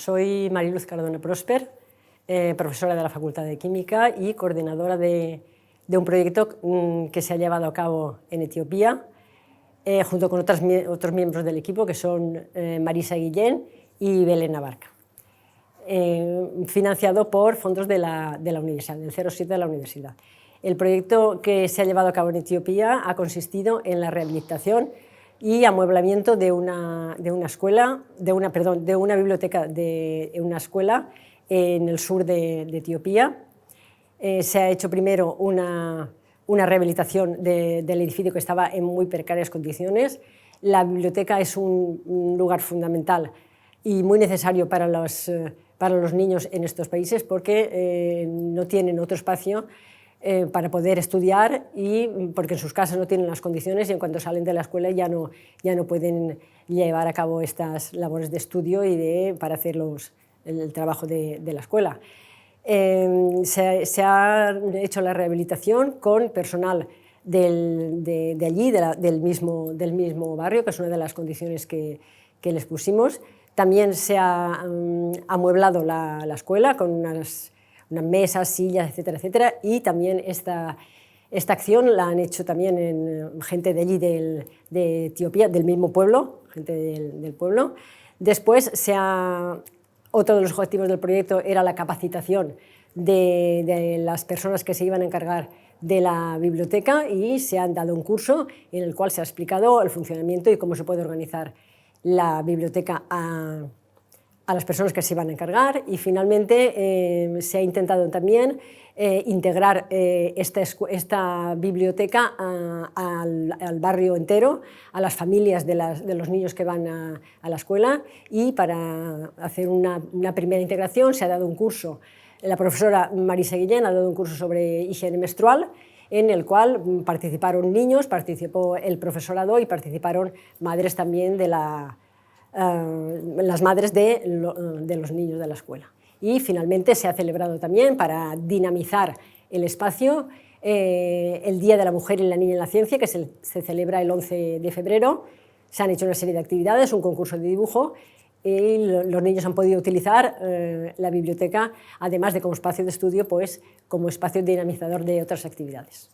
soy Mariluz Cardona Prosper, profesora de la Facultad de Química y coordinadora de un proyecto que se ha llevado a cabo en Etiopía, junto con otros miembros del equipo, que son Marisa Guillén y Belén Abarca, financiado por fondos de la universidad, del 07 de la universidad. El proyecto que se ha llevado a cabo en Etiopía ha consistido en la rehabilitación y amueblamiento de una biblioteca de una escuela en el sur de Etiopía. Se ha hecho primero una rehabilitación del edificio, que estaba en muy precarias condiciones. La biblioteca es un lugar fundamental y muy necesario para los niños en estos países, porque no tienen otro espacio para poder estudiar, y porque en sus casas no tienen las condiciones, y en cuanto salen de la escuela ya no pueden llevar a cabo estas labores de estudio y para hacer el trabajo de la escuela. Se ha hecho la rehabilitación con personal de allí, del mismo barrio, que es una de las condiciones que les pusimos. También se ha amueblado la escuela con unas mesas, sillas, etcétera, etcétera, y también esta acción la han hecho también gente de allí, de Etiopía, del mismo pueblo, gente del pueblo. Después otro de los objetivos del proyecto era la capacitación de las personas que se iban a encargar de la biblioteca, y se han dado un curso en el cual se ha explicado el funcionamiento y cómo se puede organizar la biblioteca a las personas que se iban a encargar. Y finalmente se ha intentado también integrar esta biblioteca al barrio entero, a las familias de los niños que van a la escuela, y para hacer una primera integración se ha dado un curso. La profesora Marisa Guillén ha dado un curso sobre higiene menstrual, en el cual participaron niños, participó el profesorado y participaron madres también las madres de los niños de la escuela. Y finalmente se ha celebrado también, para dinamizar el espacio, el Día de la Mujer y la Niña en la Ciencia, que se celebra el 11 de febrero. Se han hecho una serie de actividades, un concurso de dibujo, y los niños han podido utilizar la biblioteca, además de como espacio de estudio, pues como espacio dinamizador de otras actividades.